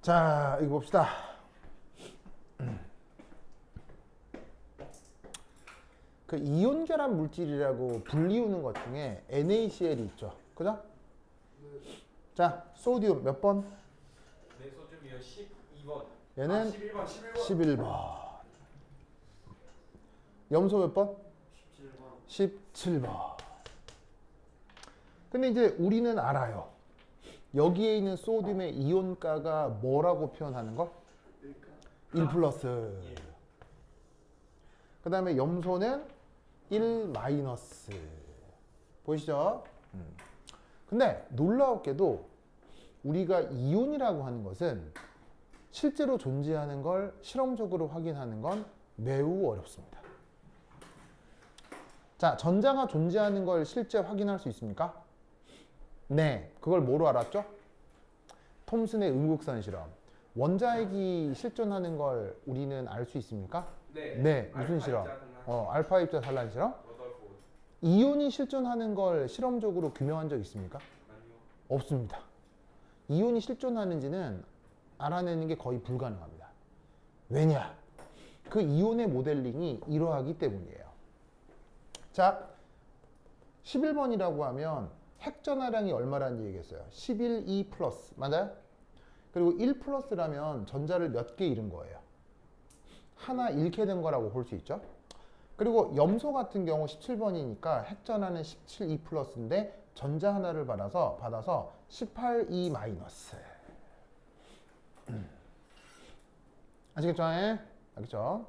자, 이거 봅시다. 그 이온 결합 물질이라고 불리우는 것 중에 NaCl이 있죠. 그죠? 자, 소디움 몇 번? 네, 소듐이요 12번. 얘는 11번. 11번. 염소 몇 번? 17번. 17번. 근데 이제 우리는 알아요. 여기에 있는 소듐의 이온가가 뭐라고 표현하는 거? 1 플러스. 그 다음에 염소는 1 마이너스. 보이시죠? 근데 놀라웠게도 우리가 이온이라고 하는 것은 실제로 존재하는 걸 실험적으로 확인하는 건 매우 어렵습니다. 자, 전자가 존재하는 걸 실제 확인할 수 있습니까? 네, 그걸 뭐로 알았죠? 톰슨의 음극산 실험. 원자핵이 실존하는 걸 우리는 알 수 있습니까? 네, 무슨 실험? 알파 입자 산란 실험? 이온이 실존하는 걸 실험적으로 규명한 적 있습니까? 아니요. 없습니다. 이온이 실존하는지는 알아내는 게 거의 불가능합니다. 왜냐? 그 이온의 모델링이 이러하기 때문이에요. 자, 11번이라고 하면 핵전하량이 얼마라는 얘기겠어요? 11E 플러스. 맞아요? 그리고 1 플러스라면 전자를 몇 개 잃은 거예요? 하나 잃게 된 거라고 볼 수 있죠? 그리고 염소 같은 경우 17번이니까 핵전하는 17E 플러스인데 전자 하나를 받아서 18E 마이너스. 아시겠죠? 알겠죠?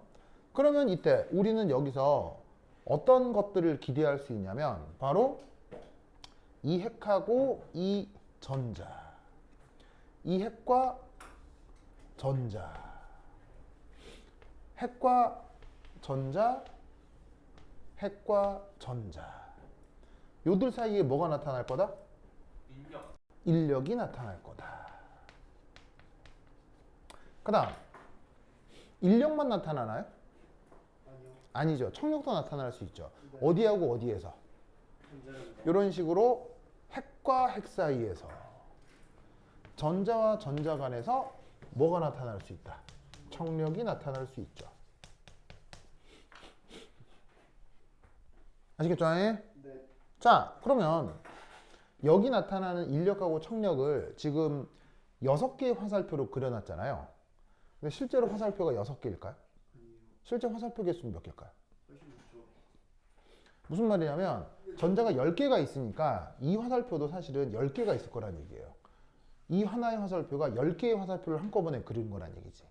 그러면 이때 우리는 여기서 어떤 것들을 기대할 수 있냐면 바로 이 핵하고 이 전자, 이 핵과 전자, 핵과 전자, 핵과 전자, 요들 사이에 뭐가 나타날 거다? 인력이 나타날 거다. 그 다음 인력만 나타나나요? 아니죠. 청력도 나타날 수 있죠. 어디하고 어디에서? 이런 식으로 핵과 핵 사이에서, 전자와 전자 간에서 뭐가 나타날 수 있다? 청력이 나타날 수 있죠. 아시겠죠? 네. 자, 그러면 여기 나타나는 인력하고 청력을 지금 6개의 화살표로 그려놨잖아요. 근데 실제로 화살표가 6개일까요? 실제 화살표 개수는 몇 개일까요? 무슨 말이냐면 전자가 10개가 있으니까 이 화살표도 사실은 10개가 있을 거란 얘기예요. 이 하나의 화살표가 10개의 화살표를 한꺼번에 그린 거란 얘기지.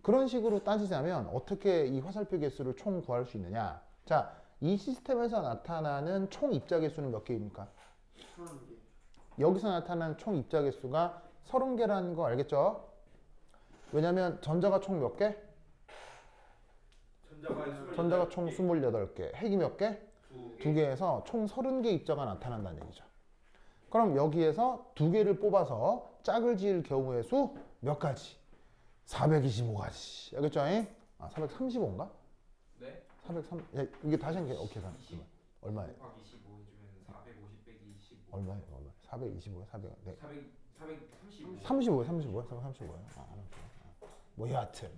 그런 식으로 따지자면 어떻게 이 화살표 개수를 총 구할 수 있느냐? 자, 이 시스템에서 나타나는 총 입자 개수는 몇 개입니까? 30개. 여기서 나타나는 총 입자 개수가 30개라는 거 알겠죠? 왜냐면 전자가 총 몇 개? 전자가 총 28개. 핵이 몇 개? 2개에서 총 30개 입자가 나타난다는 얘기죠. 그럼 여기에서 2개를 뽑아서 짝을 지을 경우의 수 몇 가지? 425가지. 알겠죠? 435인가? 네? 403. 야, 이게 다시 한 개. 오케이. 얼마예요? 25 해주면 450 빼기 15. 얼마예요? 425에 400. 네. 435. 35. 뭐 여하튼.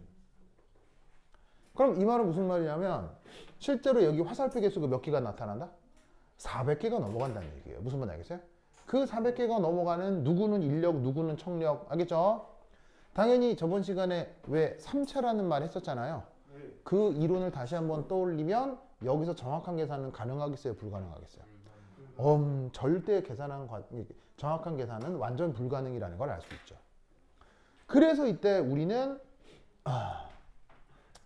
그럼 이 말은 무슨 말이냐면 실제로 여기 화살표 개수가 몇 개가 나타난다? 400개가 넘어간다는 얘기예요. 무슨 말인지 알겠어요? 그 400개가 넘어가는 누구는 인력, 누구는 청력. 알겠죠? 당연히 저번 시간에 왜 3차라는 말 했었잖아요. 그 이론을 다시 한번 떠올리면 여기서 정확한 계산은 가능하겠어요? 불가능하겠어요? 절대 정확한 계산은 완전 불가능이라는 걸 알 수 있죠. 그래서 이때 우리는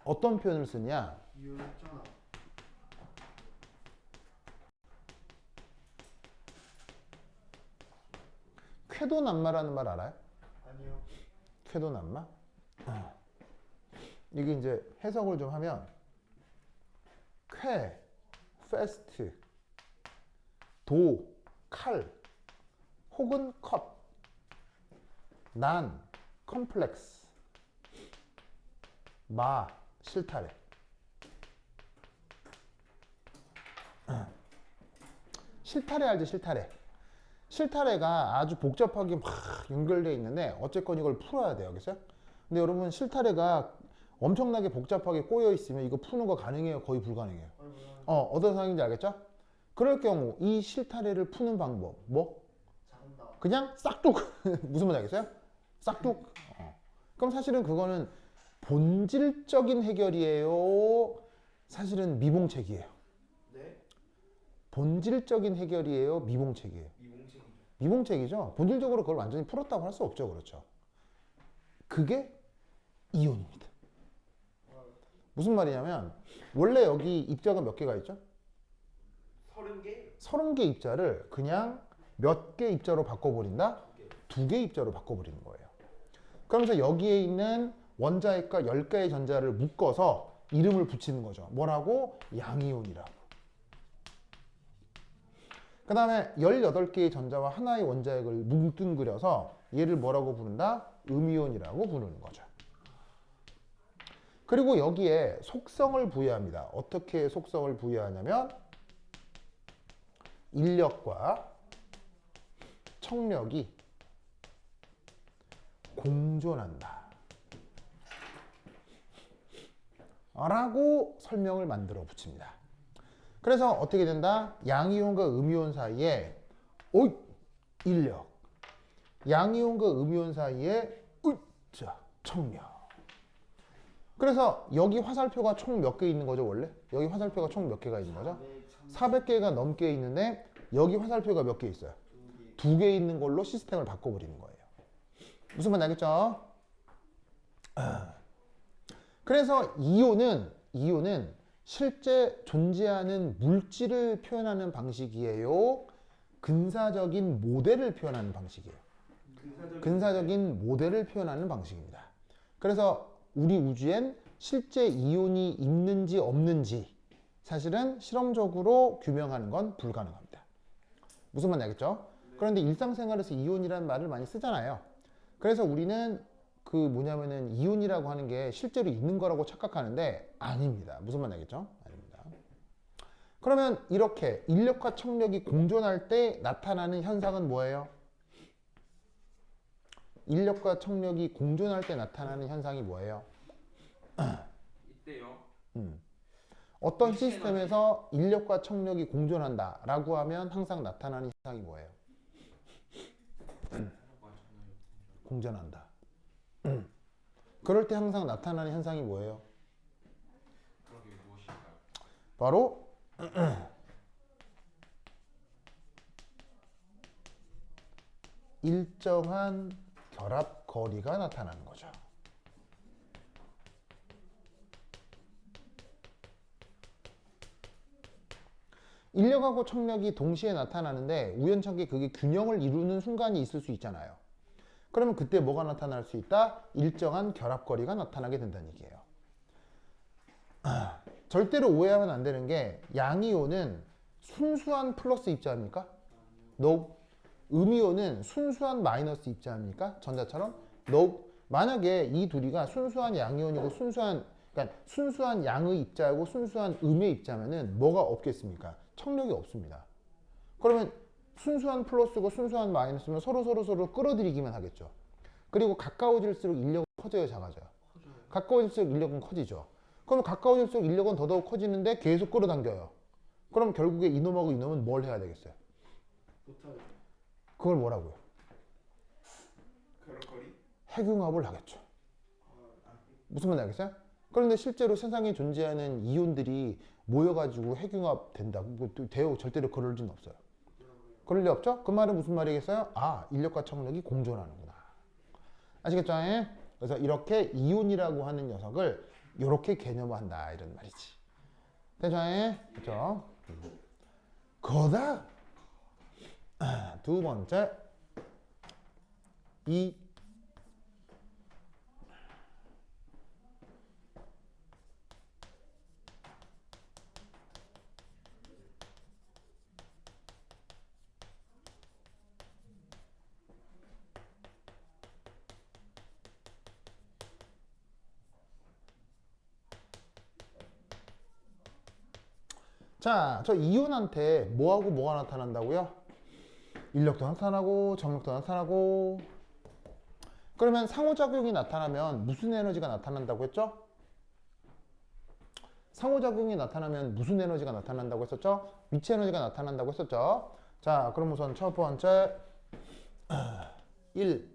어떤 표현을 쓰냐? 쾌도난마라는 말 알아요? 아니요. 쾌도난마? 이게 이제 해석을 좀 하면 쾌, 페스트, 도, 칼, 혹은 컷, 난, 컴플렉스, 마, 실타래. 실타래 알지? 실타래. 실타래가 아주 복잡하게 막 연결되어 있는데 어쨌건 이걸 풀어야 돼요. 알겠어요? 근데 여러분 실타래가 엄청나게 복잡하게 꼬여 있으면 이거 푸는 거 가능해요? 거의 불가능해요. 어떤 상황인지 알겠죠? 그럴 경우 이 실타래를 푸는 방법 뭐? 그냥 싹둑 무슨 말인지 알겠어요? 싹둑. 그럼 사실은 그거는 본질적인 해결이에요? 사실은 미봉책이에요. 네? 본질적인 해결이에요? 미봉책이에요? 미봉책이죠. 미봉책이죠. 본질적으로 그걸 완전히 풀었다고 할 수 없죠. 그렇죠. 그게 이온입니다. 무슨 말이냐면 원래 여기 입자가 몇 개가 있죠? 30개? 30개 입자를 그냥 몇 개 입자로 바꿔버린다? 2개 입자로 바꿔버리는 거예요. 그러면서 여기에 있는 원자핵과 10개의 전자를 묶어서 이름을 붙이는 거죠. 뭐라고? 양이온이라고. 그 다음에 18개의 전자와 하나의 원자핵을 뭉뚱그려서 얘를 뭐라고 부른다? 음이온이라고 부르는 거죠. 그리고 여기에 속성을 부여합니다. 어떻게 속성을 부여하냐면 인력과 청력이 공존한다 라고 설명을 만들어 붙입니다. 그래서 어떻게 된다? 양이온과 음이온 사이에 인력, 양이온과 음이온 사이에 청력. 그래서 여기 화살표가 총 몇 개 있는 거죠? 원래 여기 화살표가 총 몇 개가 있는 거죠? 400개가 넘게 있는데 여기 화살표가 몇 개 있어요? 2개 있는 걸로 시스템을 바꿔버리는 거예요. 무슨 말인지 알겠죠? 그래서 이온은 실제 존재하는 물질을 표현하는 방식이에요? 근사적인 모델을 표현하는 방식이에요. 근사적인 모델을 표현하는 방식입니다. 그래서 우리 우주엔 실제 이온이 있는지 없는지 사실은 실험적으로 규명하는 건 불가능합니다. 무슨 말인지 알겠죠? 그런데 일상생활에서 이온이라는 말을 많이 쓰잖아요. 그래서 우리는 뭐냐면은 이온이라고 하는 게 실제로 있는 거라고 착각하는데 아닙니다. 무슨 말인지 알겠죠? 아닙니다. 그러면 이렇게 인력과 청력이 공존할 때 나타나는 현상은 뭐예요? 인력과 청력이 공존할 때 나타나는 현상이 뭐예요? 이때요. 어떤 시스템에서 인력과 청력이 공존한다 라고 하면 항상 나타나는 현상이 뭐예요? 공존한다. 그럴 때 항상 나타나는 현상이 뭐예요? 그러게 무엇일까요? 바로 일정한 결합 거리가 나타나는 거죠. 인력하고 청력이 동시에 나타나는데 우연찮게 그게 균형을 이루는 순간이 있을 수 있잖아요. 그러면 그때 뭐가 나타날 수 있다? 일정한 결합거리가 나타나게 된다는 얘기예요. 절대로 오해하면 안 되는 게 양이온은 순수한 플러스 입자입니까? No. 음이온은 순수한 마이너스 입자입니까? 전자처럼? No. 만약에 이 둘이가 순수한 양이온이고 그러니까 순수한 양의 입자하고 순수한 음의 입자면은 뭐가 없겠습니까? 청력이 없습니다. 그러면 순수한 플러스고 순수한 마이너스면 서로 끌어들이기만 하겠죠. 그리고 가까워질수록 인력은 커져요, 작아져요? 가까워질수록 인력은 커지죠. 그럼 가까워질수록 인력은 더더욱 커지는데 계속 끌어당겨요. 그럼 결국에 이놈하고 이놈은 뭘 해야 되겠어요? 그걸 뭐라고요? 결합거리? 핵융합을 하겠죠. 무슨 말인지 알겠어요? 그런데 실제로 세상에 존재하는 이온들이 모여가지고 핵융합 된다고 뭐 절대로 그럴 리는 없어요. 그럴 리 없죠? 그 말은 무슨 말이겠어요? 인력과 청력이 공존하는구나. 아시겠죠? 그래서 이렇게 이온이라고 하는 녀석을 이렇게 개념화한다 이런 말이지. 되죠? 그렇죠? 거다 두 번째 자, 저 이온한테 뭐하고 뭐가 나타난다고요? 인력도 나타나고 정력도 나타나고. 그러면 상호작용이 나타나면 무슨 에너지가 나타난다고 했죠? 상호작용이 나타나면 무슨 에너지가 나타난다고 했었죠? 위치 에너지가 나타난다고 했었죠? 자, 그럼 우선 첫 번째 1.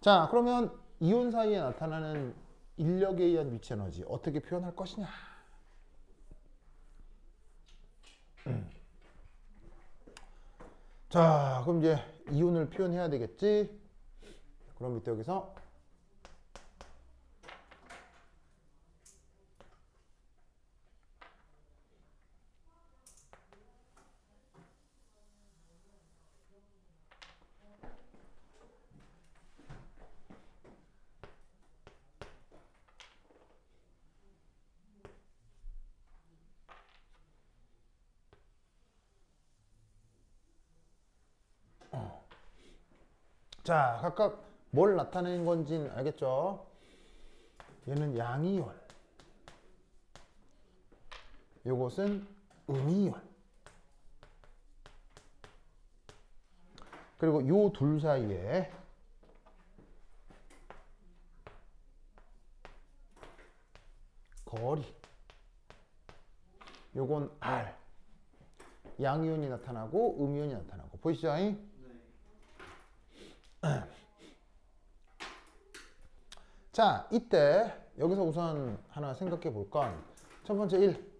자, 그러면 이온 사이에 나타나는 인력에 의한 위치 에너지 어떻게 표현할 것이냐? 자, 그럼 이제 이온을 표현해야 되겠지? 그럼 이때 여기서 자, 각각 뭘 나타내는 건지는 알겠죠? 얘는 양이온, 요것은 음이온. 그리고 요 둘 사이에 거리, 요건 R. 양이온이 나타나고 음이온이 나타나고. 보이시죠? 자, 이때 여기서 우선 하나 생각해 볼 건 첫 번째 1.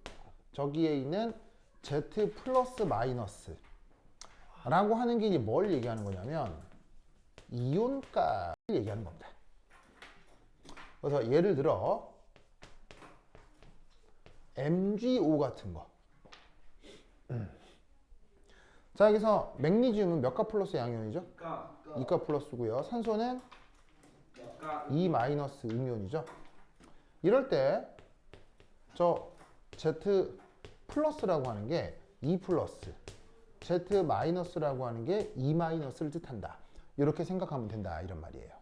저기에 있는 Z 플러스 마이너스 라고 하는 게 이제 뭘 얘기하는 거냐면 이온값을 얘기하는 겁니다. 그래서 예를 들어 MgO 같은 거. 자, 여기서 맥니지움은 몇 가 플러스 양이온이죠? 2가 플러스고요. 산소는 2 마이너스 음이온이죠. 이럴 때 저 Z 플러스라고 하는 게 2 플러스, Z 마이너스라고 하는 게 2 마이너스를 뜻한다. 이렇게 생각하면 된다. 이런 말이에요.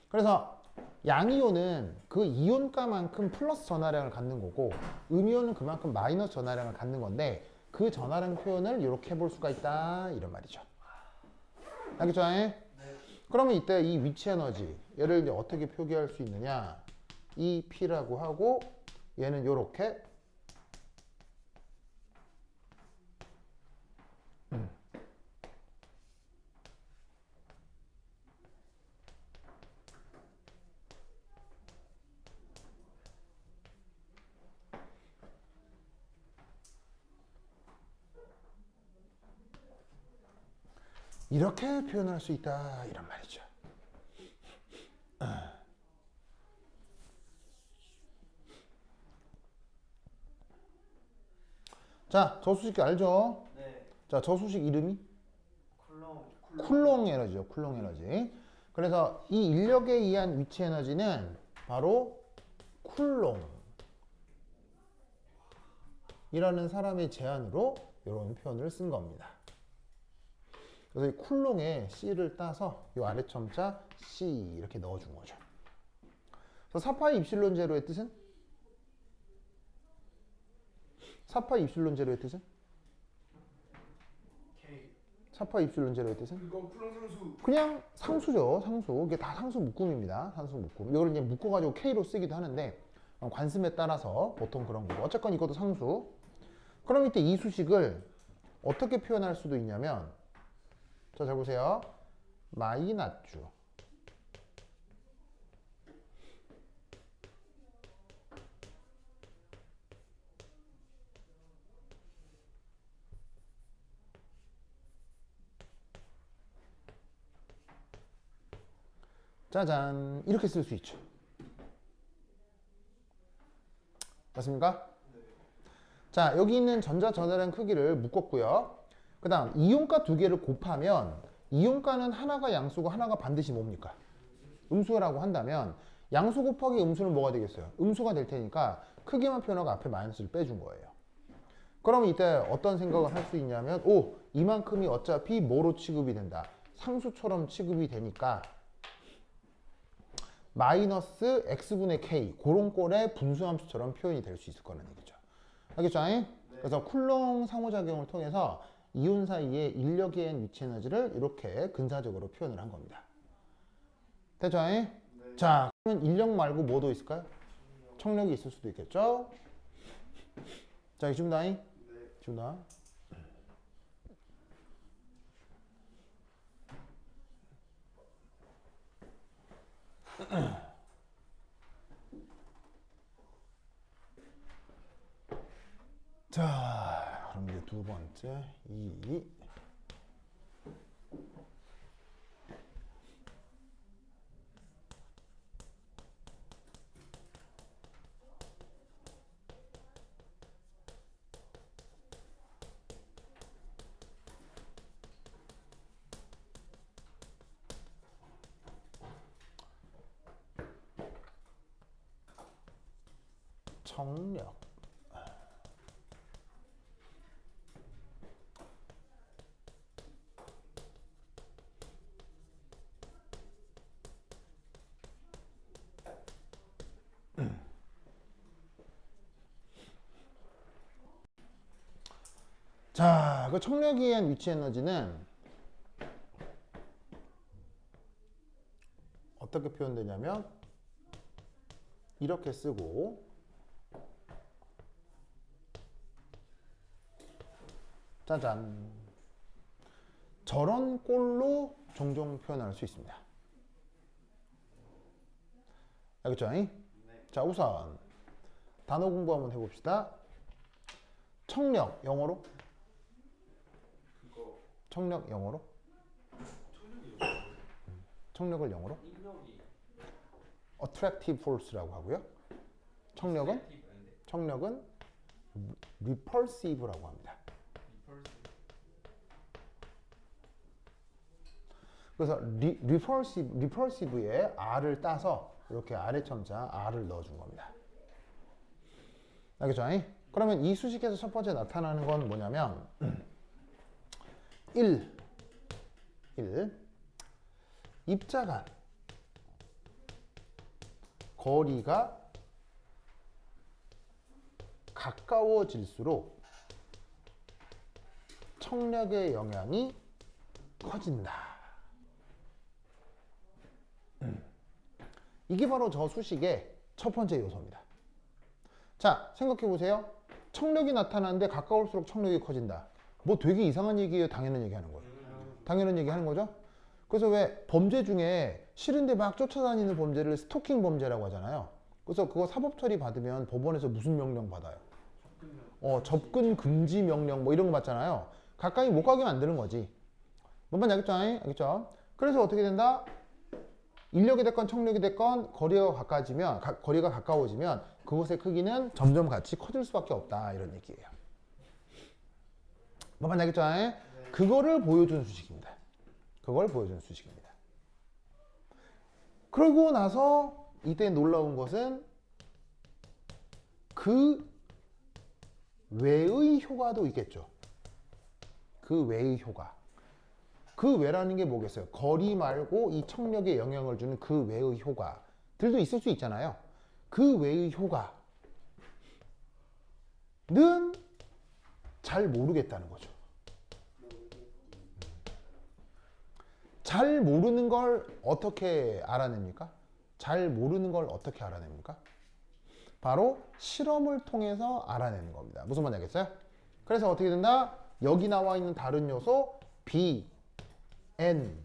그래서 양이온은 그 이온가만큼 플러스 전하량을 갖는 거고 음이온은 그만큼 마이너스 전하량을 갖는 건데 그 전하량 표현을 이렇게 해볼 수가 있다. 이런 말이죠. 알겠죠? 네. 그러면 이때 이 위치 에너지 얘를 이제 어떻게 표기할 수 있느냐? 이 P라고 하고 얘는 이렇게 이렇게 표현할 수 있다. 이런 말이죠. 자, 저수식 알죠? 네. 자, 저수식 이름이 쿨롱. 쿨롱 에너지죠. 쿨롱 에너지. 그래서 이 인력에 의한 위치 에너지는 바로 쿨롱 이라는 사람의 제안으로 이런 표현을 쓴 겁니다. 그래서 이 쿨롱에 C를 따서 이 아래 첨자 C 이렇게 넣어준 거죠. 그래서 4파이 입실론 제로의 뜻은? 4파이 입실론 제로의 뜻은? K. 4파이 입실론 제로의 뜻은? 그거 쿨롱 상수. 그냥 상수죠. 상수. 이게 다 상수 묶음입니다. 상수 묶음. 이걸 이제 묶어가지고 K로 쓰기도 하는데 관습에 따라서 보통 그런 거고. 어쨌건 이것도 상수. 그럼 이때 이 수식을 어떻게 표현할 수도 있냐면 자, 잘 보세요. 마이나쭈. 짜잔. 이렇게 쓸 수 있죠. 맞습니까? 자, 여기 있는 전자 전하량 크기를 묶었고요. 그 다음 이온가 두 개를 곱하면 이온가는 하나가 양수고 하나가 반드시 뭡니까? 음수라고 한다면 양수 곱하기 음수는 뭐가 되겠어요? 음수가 될 테니까 크기만 표현하고 앞에 마이너스를 빼준 거예요. 그러면 이때 어떤 생각을 할 수 있냐면 오 이만큼이 어차피 뭐로 취급이 된다. 상수처럼 취급이 되니까 마이너스 x분의 k 그런 꼴의 분수함수처럼 표현이 될 수 있을 거라는 얘기죠. 알겠죠? 그래서 쿨롱 상호작용을 통해서 이온 사이의 인력에 의한 위치 에너지를 이렇게 근사적으로 표현을 한 겁니다. 됐죠? 자, 그러면 인력 말고 뭐도 있을까요? 청력이 있을 수도 있겠죠? 자, 지금다. 지금다. 자, 그럼 이제 두 번째 2. 청력. 자, 그 청력에 의한 위치 에너지는 어떻게 표현되냐면 이렇게 쓰고 짜잔 저런 꼴로 종종 표현할 수 있습니다. 알겠죠? 자, 우선 단어 공부 한번 해봅시다. 청력 영어로? 청력 영어로? 청력을 영어로? attractive force라고 하고요. 청력은 repulsive라고 합니다. 그래서 repulsive에 R을 따서 이렇게 아래 첨자 R을 넣어준 겁니다. 알겠죠? 그러면 이 수식에서 첫 번째 나타나는 건 뭐냐면 1. 입자 간 거리가 가까워질수록 청력의 영향이 커진다. 이게 바로 저 수식의 첫 번째 요소입니다. 자, 생각해 보세요. 청력이 나타나는데 가까울수록 청력이 커진다. 뭐 되게 이상한 얘기예요? 당연한 얘기 하는 거예요? 당연한 얘기 하는 거죠? 그래서 왜 범죄 중에 싫은데 막 쫓아다니는 범죄를 스토킹 범죄라고 하잖아요. 그래서 그거 사법 처리 받으면 법원에서 무슨 명령 받아요? 접근 금지 명령 뭐 이런 거 받잖아요. 가까이 못 가게 만드는 거지. 뭔 말인지 알겠죠? 알겠죠? 그래서 어떻게 된다? 인력이 됐건 청력이 됐건 거리가 가까워지면 그곳의 크기는 점점 같이 커질 수밖에 없다 이런 얘기예요. 뭔 말인지 알겠죠? 그거를 보여준 수식입니다. 그걸 보여준 수식입니다. 그러고 나서 이때 놀라운 것은 그 외의 효과도 있겠죠. 그 외의 효과. 그 외라는 게 뭐겠어요? 거리 말고 이 청력에 영향을 주는 그 외의 효과들도 있을 수 있잖아요. 그 외의 효과는 잘 모르겠다는 거죠. 잘 모르는 걸 어떻게 알아냅니까? 잘 모르는 걸 어떻게 알아냅니까? 바로 실험을 통해서 알아내는 겁니다. 무슨 말인지 알겠어요? 그래서 어떻게 된다? 여기 나와 있는 다른 요소 B, N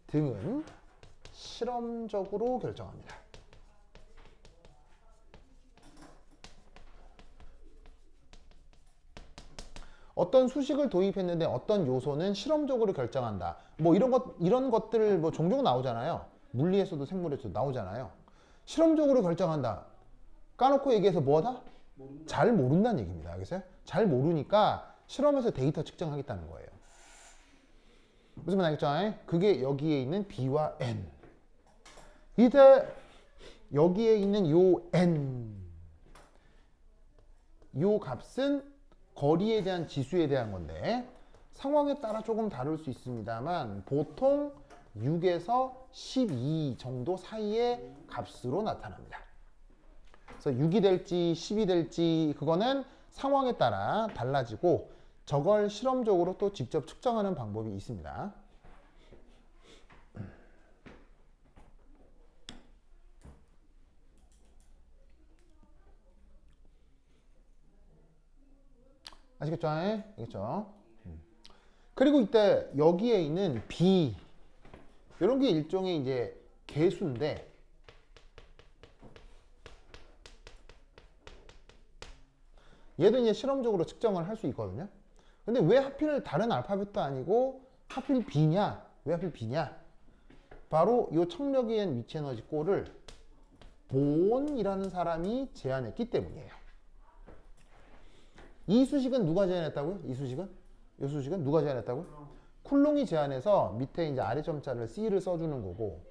등은 실험적으로 결정합니다. 어떤 수식을 도입했는데 어떤 요소는 실험적으로 결정한다. 뭐 이런 것들 뭐 종종 나오잖아요. 물리에서도 생물에서도 나오잖아요. 실험적으로 결정한다. 까놓고 얘기해서 뭐하다? 잘 모른다는 얘기입니다. 알겠어요? 잘 모르니까 실험에서 데이터 측정하겠다는 거예요. 무슨 말 알겠죠? 그게 여기에 있는 B와 N. 이때 여기에 있는 요 N 요 값은 거리에 대한 지수에 대한 건데 상황에 따라 조금 다를 수 있습니다만 보통 6에서 12 정도 사이의 값으로 나타납니다. 그래서 6이 될지 10이 될지 그거는 상황에 따라 달라지고 저걸 실험적으로 또 직접 측정하는 방법이 있습니다. 아시겠죠? 알겠죠? 그리고 이때 여기에 있는 B 이런 게 일종의 이제 개수인데 얘도 이제 실험적으로 측정을 할 수 있거든요. 근데 왜 하필 다른 알파벳도 아니고 하필 B냐? 왜 하필 B냐? 바로 이 청력에 의한 위치 에너지 꼴을 보온이라는 사람이 제안했기 때문이에요. 이 수식은 누가 제안했다고요? 이 수식은? 이 수식은 누가 제안했다고요? 쿨롱이 제안해서 밑에 이제 아래 점자를 C를 써주는 거고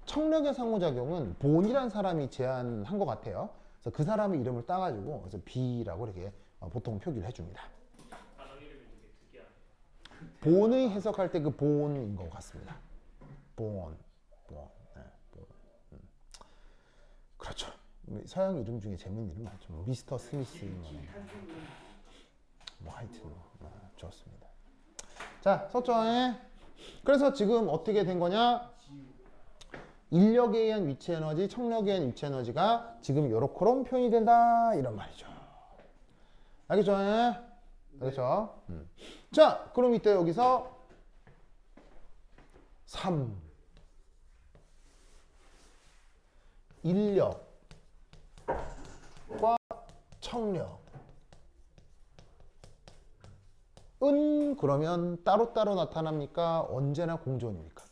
청력의 상호작용은 보온이라는 사람이 제안한 것 같아요. 그래서 그 사람의 이름을 따가지고 그래서 B라고 이렇게 보통 표기를 해줍니다. 단어 이름이 되게 특이하네. 보온의 해석할 때 그 보온인 것 같습니다. 보온. 네, 보온. 그렇죠. 서양 이름 중에 재밌는 이름 많죠. 미스터 스미스. 뭐 하여튼 좋습니다. 자, 썼죠? 그래서 지금 어떻게 된 거냐? 인력에 의한 위치 에너지, 청력에 의한 위치 에너지가 지금 요렇게런 표현이 된다 이런 말이죠. 알겠죠? 알겠죠? 자, 그럼 이때 여기서 3 인력과 청력 은 그러면 따로따로 나타납니까? 언제나 공존입니까?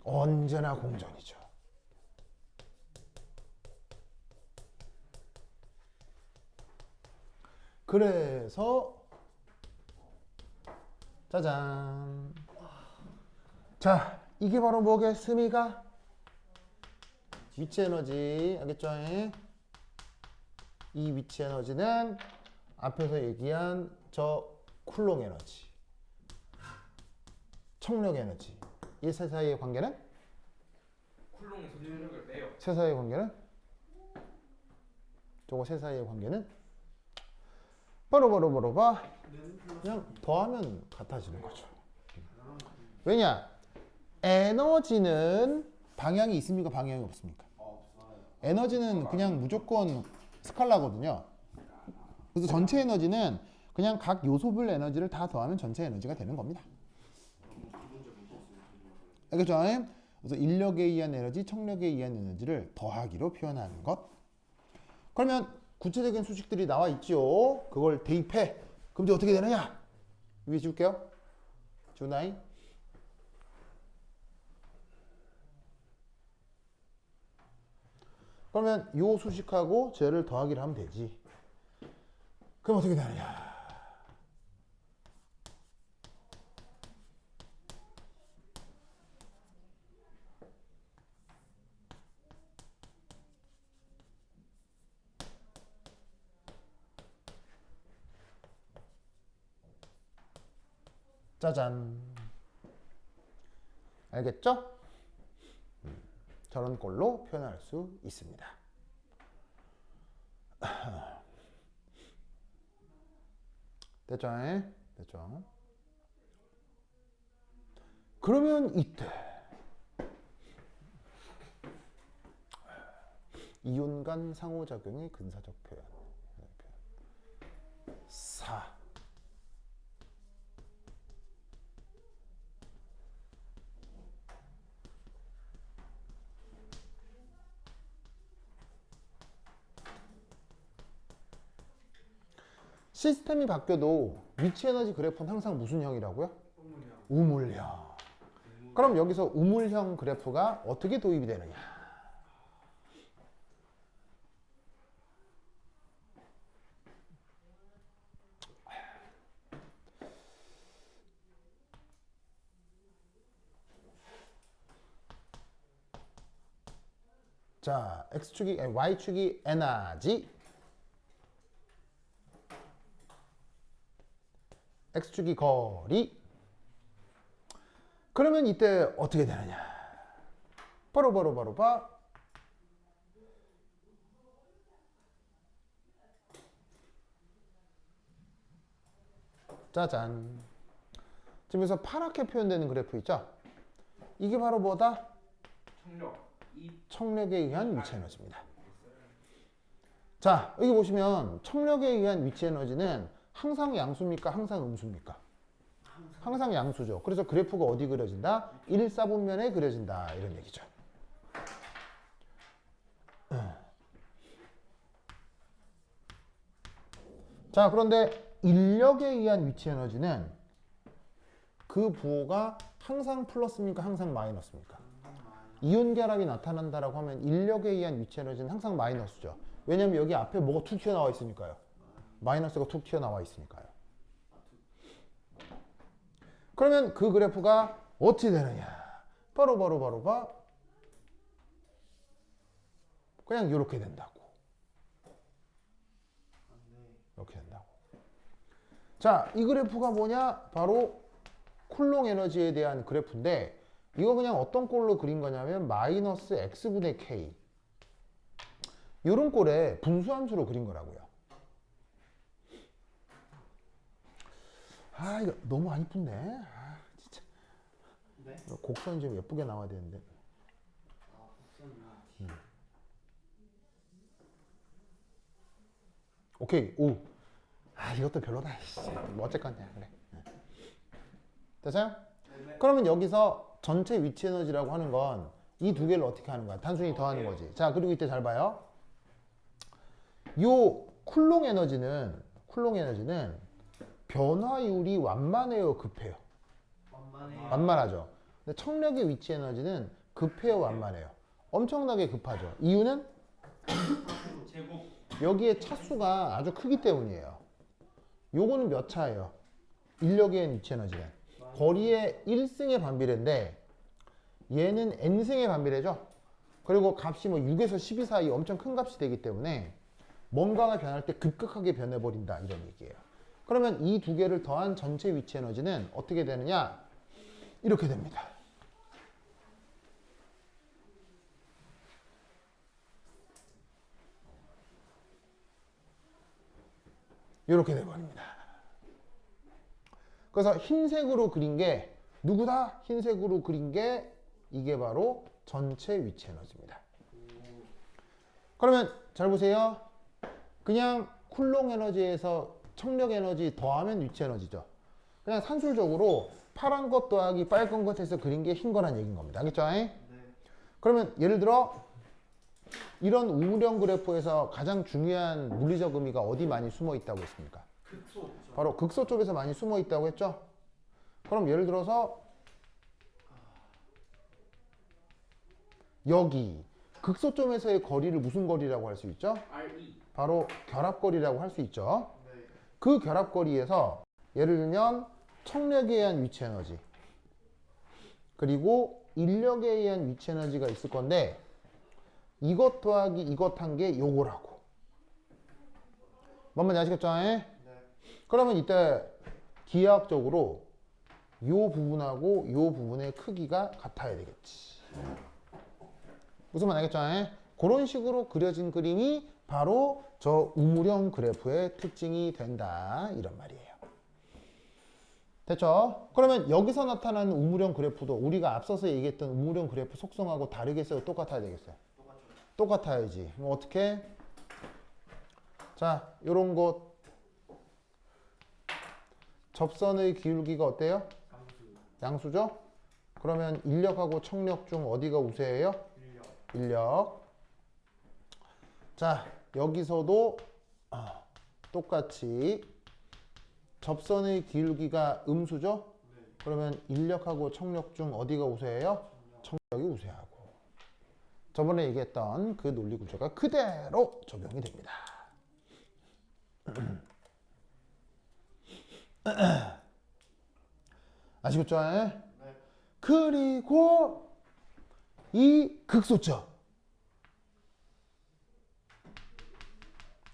언제나 공존이죠. 그래서 짜잔. 자, 이게 바로 뭐겠습니까? 위치 에너지. 알겠죠? 이 위치 에너지는 앞에서 얘기한 저 쿨롱 에너지, 청력 에너지. 이 세 사이의 관계는? 쿨롱에서 청력을 빼요. 세 사이의 관계는? 저거 세 사이의 관계는? 바로 봐. 그냥 더하면 같아지는 거죠. 왜냐? 에너지는 방향이 있습니까? 방향이 없습니까? 에너지는 그냥 무조건 스칼라거든요. 그래서 전체 에너지는 그냥 각 요소별 에너지를 다 더하면 전체 에너지가 되는 겁니다. 알겠죠? 그래서 인력에 의한 에너지, 청력에 의한 에너지를 더하기로 표현하는 것. 그러면 구체적인 수식들이 나와 있죠. 그걸 대입해. 그럼 이제 어떻게 되느냐? 위에 지울게요. 지우나이. 그러면 요 수식하고 쟤를 더하기를 하면 되지. 그럼 어떻게 되느냐? 짜잔. 알겠죠? 저런 꼴로 표현할 수 있습니다. 됐죠? 됐죠? 그러면 이때 이온 간 상호작용의 근사적 표현 4 시스템이 바뀌어도 위치 에너지 그래프는 항상 무슨 형이라고요? 우물형. 그럼 여기서 우물형 그래프가 어떻게 도입이 되느냐? 자, Y축이 에너지, x축이 거리. 그러면 이때 어떻게 되느냐? 바로 봐. 짜잔. 지금에서 파랗게 표현되는 그래프 있죠? 이게 바로 뭐다? 청력. 이 청력에 의한 위치 에너지입니다. 자, 여기 보시면 청력에 의한 위치 에너지는 항상 양수입니까? 항상 음수입니까? 항상 양수죠. 그래서 그래프가 어디 그려진다? 1사분면에 그려진다. 이런 얘기죠. 자, 그런데 인력에 의한 위치 에너지는 그 부호가 항상 플러스입니까? 항상 마이너스입니까? 이온 결합이 나타난다라고 하면 인력에 의한 위치 에너지는 항상 마이너스죠. 왜냐면 여기 앞에 뭐가 툭 튀어나와 있으니까요. 마이너스가 툭 튀어나와 있으니까요. 그러면 그 그래프가 어찌 되느냐? 바로 그냥 이렇게 된다고. 이렇게 된다고. 자, 이 그래프가 뭐냐? 바로 쿨롱 에너지에 대한 그래프인데 이거 그냥 어떤 꼴로 그린 거냐면 마이너스 x분의 k 이런 꼴에 분수함수로 그린 거라고요. 아, 이거 너무 안 이쁜데. 아, 진짜. 네? 곡선이 좀 예쁘게 나와야 되는데. 오케이. 오. 아, 이것도 별로다. 뭐 어쨌건요. 그래. 됐어요? 그러면 여기서 전체 위치 에너지라고 하는 건 이 두 개를 어떻게 하는 거야? 단순히 더하는 거지. 자, 그리고 이때 잘 봐요. 요 쿨롱 에너지는 변화율이 완만해요, 급해요? 완만하죠. 근데 청력의 위치 에너지는 급해요, 완만해요? 엄청나게 급하죠. 이유는 제곱. 여기에 차수가 아주 크기 때문이에요. 요거는 몇 차예요? 인력의 위치 에너지는 거리의 1승의 반비례인데 얘는 n승의 반비례죠. 그리고 값이 뭐 6에서 12 사이 엄청 큰 값이 되기 때문에 뭔가가 변할 때 급격하게 변해버린다 이런 얘기예요. 그러면 이 두 개를 더한 전체 위치 에너지는 어떻게 되느냐? 이렇게 됩니다. 이렇게 돼버립니다. 그래서 흰색으로 그린 게 누구다? 흰색으로 그린 게 이게 바로 전체 위치 에너지입니다. 그러면 잘 보세요. 그냥 쿨롱 에너지에서 청력 에너지 더하면 위치 에너지죠. 그냥 산술적으로 파란 것 더하기 빨간 것에서 그린 게 흰 거란 얘기인 겁니다. 알겠죠? 네. 그러면 예를 들어 이런 우물형 그래프에서 가장 중요한 물리적 의미가 어디 많이 숨어 있다고 했습니까? 극소. 바로 극소 쪽에서 많이 숨어 있다고 했죠? 그럼 예를 들어서 여기 극소점에서의 거리를 무슨 거리라고 할 수 있죠? RE. 바로 결합거리라고 할 수 있죠. 그 결합거리에서 예를 들면 청력에 의한 위치 에너지 그리고 인력에 의한 위치 에너지가 있을 건데 이것 더하기 이것 한 게 요거라고. 뭔 말인지 아시겠죠? 네. 그러면 이때 기하학적으로 요 부분하고 요 부분의 크기가 같아야 되겠지. 무슨 말 알겠죠? 네? 그런 식으로 그려진 그림이 바로 저 우물형 그래프의 특징이 된다 이런 말이에요. 됐죠? 그러면 여기서 나타나는 우물형 그래프도 우리가 앞서서 얘기했던 우물형 그래프 속성하고 다르겠어요? 똑같아야 되겠어요? 똑같아야지. 뭐 어떻게? 자, 요런 곳 접선의 기울기가 어때요? 양수죠? 그러면 인력하고 청력 중 어디가 우세해요? 인력. 자, 여기서도 똑같이 접선의 기울기가 음수죠? 그러면 인력하고 청력 중 어디가 우세해요? 청력이 우세하고. 저번에 얘기했던 그 논리 구조가 그대로 적용이 됩니다. 아시겠죠? 네. 그리고 이 극소점.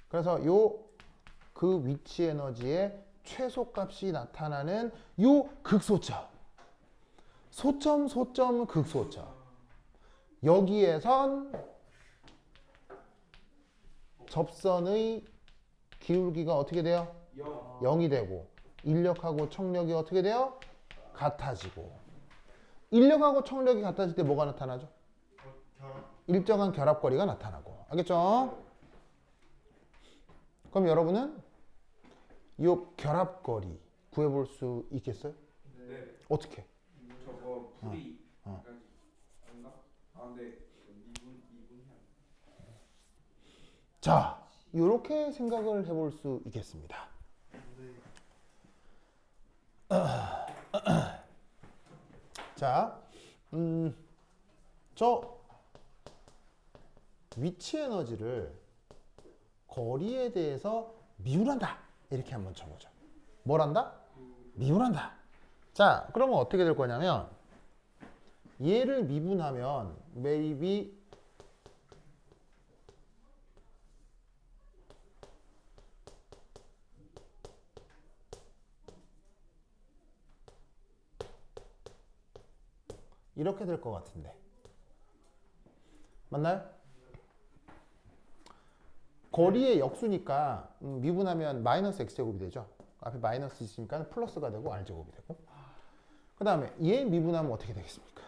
그래서 요 그 위치 에너지의 최소값이 나타나는 요 극소점. 소점, 소점, 극소점. 여기에선 접선의 기울기가 어떻게 돼요? 0이 되고 인력하고 청력이 어떻게 돼요? 같아지고. 인력하고 청력이 같아질 때 뭐가 나타나죠? 일정한 결합거리가 나타나고. 알겠죠? 그럼 여러분은 이 결합거리 구해볼 수 있겠어요? 네. 어떻게? 저거 풀이 어. 아닌가? 아, 네. 미분 해야 돼. 자, 이렇게 생각을 해볼 수 있겠습니다. 자, 저 위치 에너지를 거리에 대해서 미분한다. 이렇게 한번 쳐보죠. 뭘 한다? 미분한다. 자, 그러면 어떻게 될 거냐면 얘를 미분하면 maybe 이렇게 될 것 같은데 맞나요? 거리의 역수니까 미분하면 마이너스 x제곱이 되죠. 앞에 마이너스 있으니까 플러스가 되고 r제곱이 되고 그 다음에 얘 미분하면 어떻게 되겠습니까?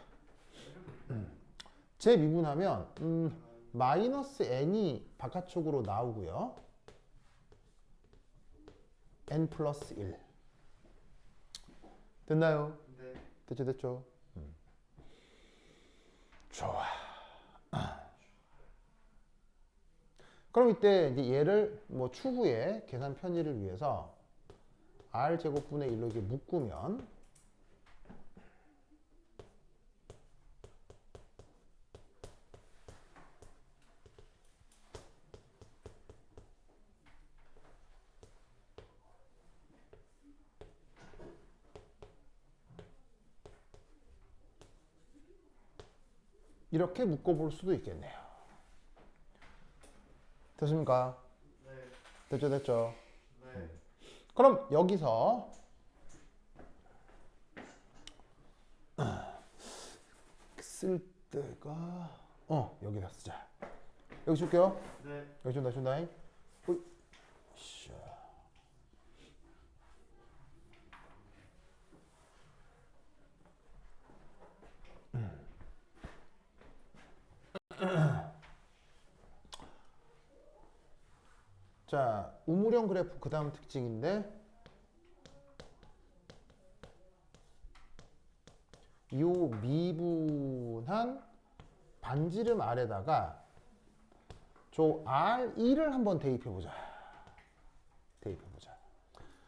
제 미분하면 마이너스 n이 바깥쪽으로 나오고요. n 플러스 1 됐나요? 네. 됐죠 됐죠. 좋아. 그럼 이때 이제 얘를 뭐 추후에 계산 편의를 위해서 r 제곱분의 1로 이렇게 묶으면 이렇게 묶어볼 수도 있겠네요. 됐습니까? 네. 됐죠 됐죠. 네. 그럼 여기서 쓸 때가 여기다 쓰자. 여기 줄게요. 네. 여기 준다 준다. 어이. 샤. 자, 우물형 그래프 그 다음 특징인데 요 미분한 반지름 아래다가 저 R2를 한번 대입해보자. 대입해보자.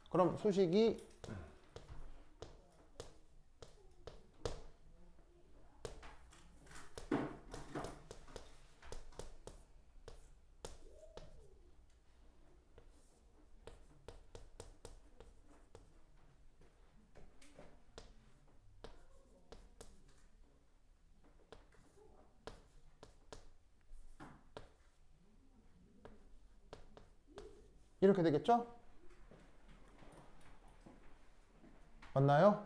그럼 수식이 이렇게 되겠죠? 맞나요?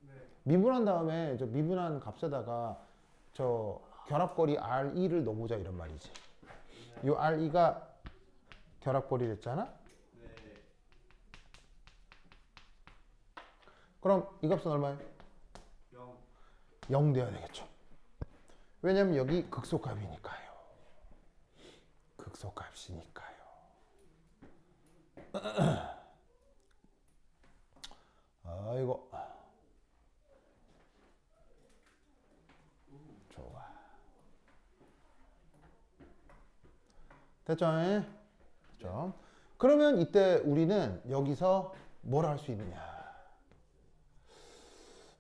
네. 미분한 다음에 저 미분한 값에다가 저 결합거리 R2를 넣어보자 이런 말이지. 요 R2가 결합거리랬잖아? 네. 그럼 이 값은 얼마예요? 0. 0 돼야 되겠죠. 왜냐면 여기 극소값이니까요. 극소값이니까요. 아이고. 좋아. 됐죠? 됐죠? 그러면 이때 우리는 여기서 뭘 할 수 있느냐?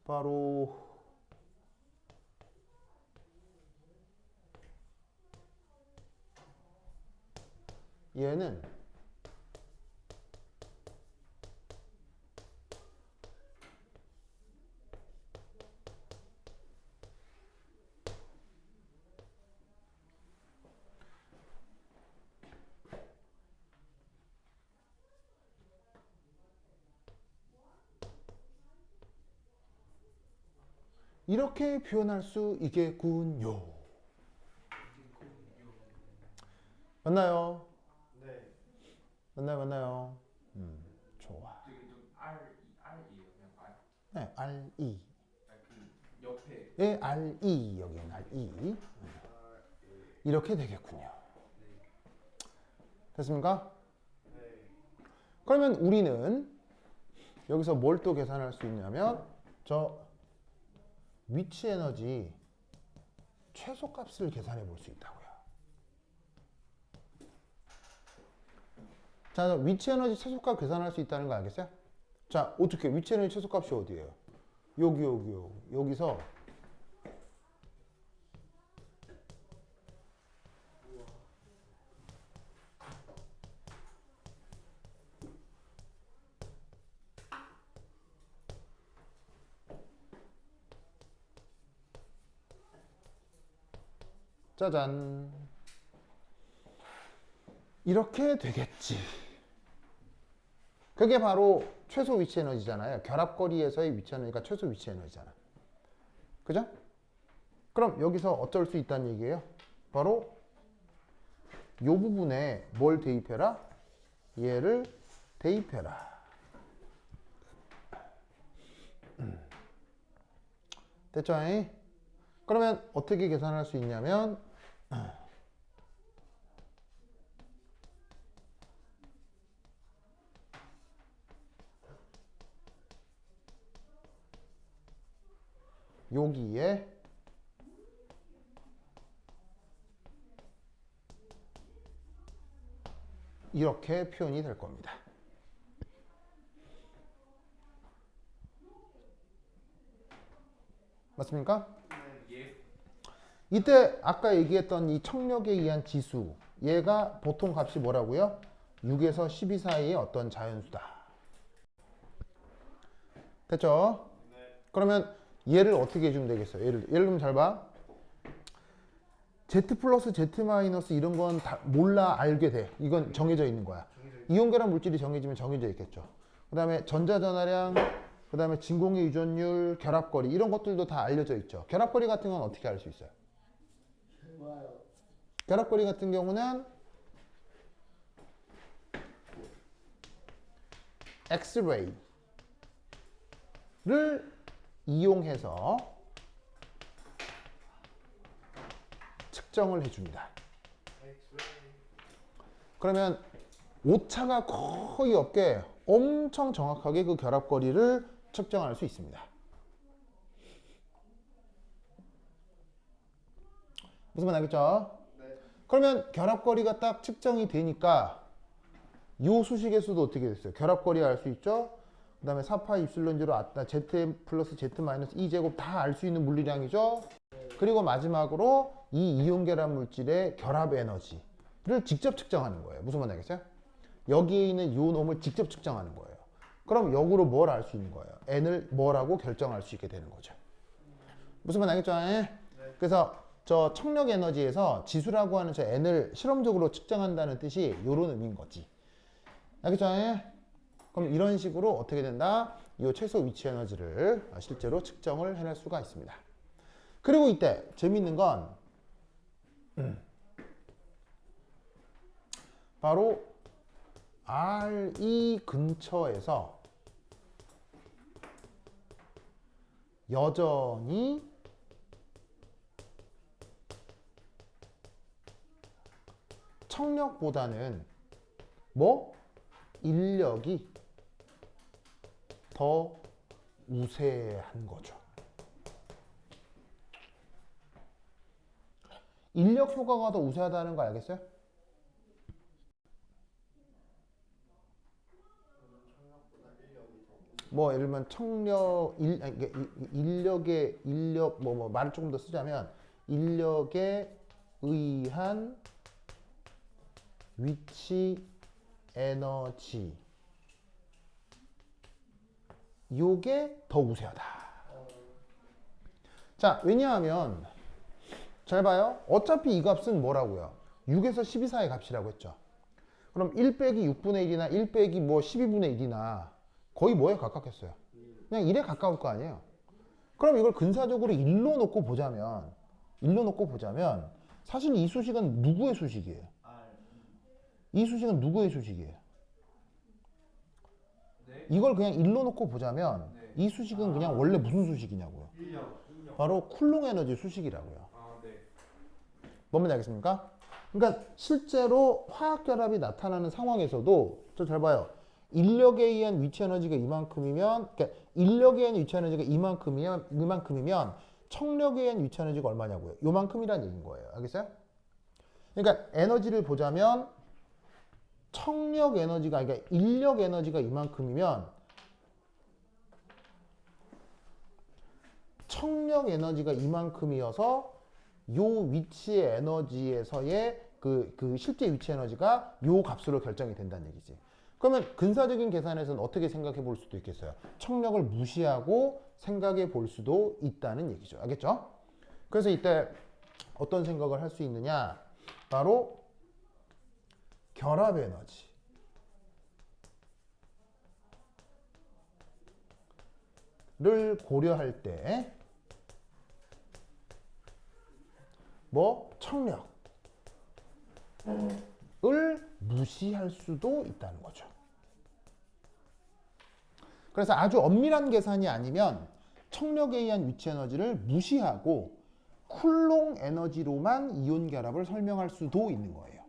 바로 얘는 이렇게 표현할 수 있겠군요. 맞나요? 네. 맞나요? 좋아. 되게 좀 R이에요 그냥 R. 네, R-E. 그 옆에. 예, R-E. 여기는 R-E. 이렇게 되겠군요. 됐습니까? 네. 그러면 우리는 여기서 뭘 또 계산할 수 있냐면 저 위치 에너지 최소값을 계산해 볼 수 있다고요. 자, 위치 에너지 최소값 계산할 수 있다는 거 알겠어요? 자, 어떻게 위치 에너지 최소값이 어디예요? 여기서 짜잔. 이렇게 되겠지. 그게 바로 최소 위치 에너지잖아요. 결합거리에서의 위치 에너지가 최소 위치 에너지잖아. 그죠? 그럼 여기서 어쩔 수 있다는 얘기예요? 바로 이 부분에 뭘 대입해라? 얘를 대입해라. 됐죠? 그러면 어떻게 계산할 수 있냐면 여기에 이렇게 표현이 될 겁니다. 맞습니까? 예. 이때 아까 얘기했던 이 청력에 의한 지수, 얘가 보통 값이 뭐라고요? 6에서 12 사이의 어떤 자연수다. 됐죠? 네. 그러면 얘를 어떻게 해주면 되겠어요? 예를 들면 잘 봐. Z 플러스 Z 마이너스 이런 건 다 몰라 알게 돼. 이건 정해져 있는 거야. 이온결합 물질이 정해지면 정해져 있겠죠. 그 다음에 전자전하량, 그 다음에 진공의 유전율, 결합거리 이런 것들도 다 알려져 있죠. 결합거리 같은 건 어떻게 알 수 있어요? 결합거리 같은 경우는 엑스레이를 이용해서 측정을 해줍니다. 그러면 오차가 거의 없게 엄청 정확하게 그 결합거리를 측정할 수 있습니다. 무슨 말 알겠죠? 네. 그러면 결합거리가 딱 측정이 되니까 요 수식의 수도 어떻게 됐어요? 결합거리 알 수 있죠? 그 다음에 4파 입실론 제로 아따 Z 플러스 Z 마이너스 2제곱 다 알 수 있는 물리량이죠? 그리고 마지막으로 이 이온 결합 물질의 결합 에너지를 직접 측정하는 거예요. 무슨 말 알겠어요? 여기에 있는 요 놈을 직접 측정하는 거예요. 그럼 역으로 뭘 알 수 있는 거예요? N을 뭐라고 결정할 수 있게 되는 거죠. 무슨 말 알겠죠? 그래서 저 청력 에너지에서 지수라고 하는 저 N을 실험적으로 측정한다는 뜻이 요런 의미인 거지. 알겠죠? 그럼 이런 식으로 어떻게 된다? 이 최소 위치 에너지를 실제로 측정을 해낼 수가 있습니다. 그리고 이때 재밌는 건 바로 RE 근처에서 여전히 청력보다는 뭐? 인력이 더 우세한 거죠. 인력 효과가 더 우세하다는 거 알겠어요? 뭐 예를 들면 청력 인력 뭐 말을 조금 더 쓰자면 인력에 의한 위치 에너지 요게 더 우세하다. 자, 왜냐하면 잘 봐요. 어차피 이 값은 뭐라고요? 6에서 12 사이 값이라고 했죠. 그럼 1 빼기 6분의 1이나 1 빼기 뭐 12분의 1이나 거의 뭐에 가깝겠어요? 그냥 1에 가까울 거 아니에요. 그럼 이걸 근사적으로 일로 놓고 보자면 사실 이 수식은 누구의 수식이에요? 이 수식은 누구의 수식이에요? 네. 이걸 그냥 일로 놓고 보자면 네. 이 수식은 그냥 원래 무슨 수식이냐고요? 바로 쿨롱 에너지 수식이라고요. 아, 네. 뭔지 알겠습니까? 그러니까 실제로 화학 결합이 나타나는 상황에서도 저 잘 봐요. 인력에 의한 위치 에너지가 이만큼이면, 그러니까 인력에 의한 위치 에너지가 이만큼이면 청력에 의한 위치 에너지가 얼마냐고요? 요만큼이란 얘기인 거예요. 알겠어요? 그러니까 에너지를 보자면 청력 에너지가, 그러니까 인력 에너지가 이만큼이면 청력 에너지가 이만큼이어서 요 위치의 에너지에서의 그 실제 위치 에너지가 요 값으로 결정이 된다는 얘기지. 그러면 근사적인 계산에서는 어떻게 생각해 볼 수도 있겠어요? 청력을 무시하고 생각해 볼 수도 있다는 얘기죠. 알겠죠? 그래서 이때 어떤 생각을 할 수 있느냐? 바로 결합 에너지를 고려할 때 뭐 청력을 무시할 수도 있다는 거죠. 그래서 아주 엄밀한 계산이 아니면 청력에 의한 위치 에너지를 무시하고 쿨롱 에너지로만 이온 결합을 설명할 수도 있는 거예요.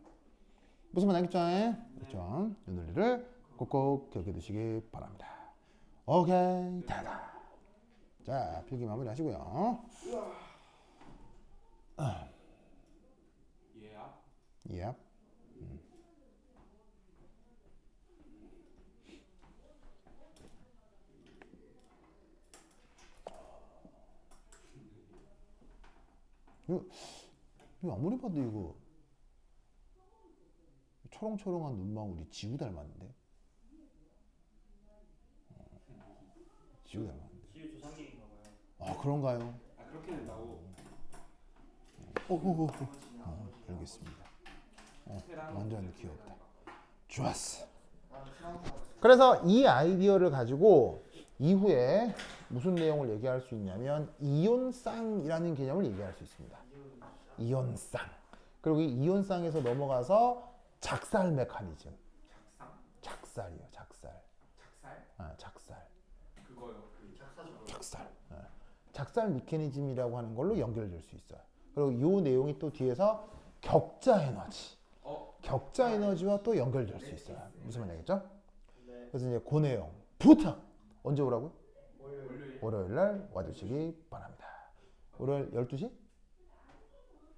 무슨 말 알겠죠? 그렇죠? 이 논리를 꼭꼭 기억해 두시기 바랍니다. 오케이, 다다. 자, 필기 마무리 하시고요. 예압. 예. 이거 아무리 봐도 이거 초롱초롱한 눈망울이 지구 닮았는데? 지구 닮았는데? 지우 조상님인가 봐요. 아, 그런가요? 아, 그렇게 된다고. 알겠습니다. 테랑 완전 귀엽다. 좋았어. 그래서 이 아이디어를 가지고 이후에 무슨 내용을 얘기할 수 있냐면 이온쌍이라는 개념을 얘기할 수 있습니다. 이온쌍. 그리고 이 이온쌍에서 넘어가서 작살 메커니즘. 작살이요, 작살. 작살? 아, 작살. 그거요. 작살. 작살 메커니즘이라고 하는 걸로 연결될 수 있어요. 그리고 이 내용이 또 뒤에서 격자 에너지. 격자 에너지와 또 연결될 수 있어요. 무슨 말이겠죠? 그래서 이제 그 내용 부터 언제 오라고요? 월요일 날 와주시기 바랍니다. 월요일 12시?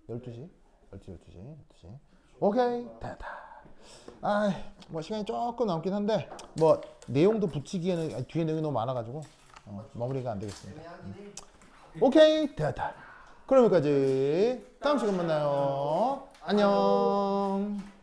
12시? 12시. 오케이, 됐다. 뭐 시간이 조금 남긴 한데 뭐 내용도 붙이기에는 뒤에 내용이 너무 많아가지고 마무리가 안 되겠습니다. 오케이, 됐다. 그럼 여기까지 다음 시간 만나요. 안녕.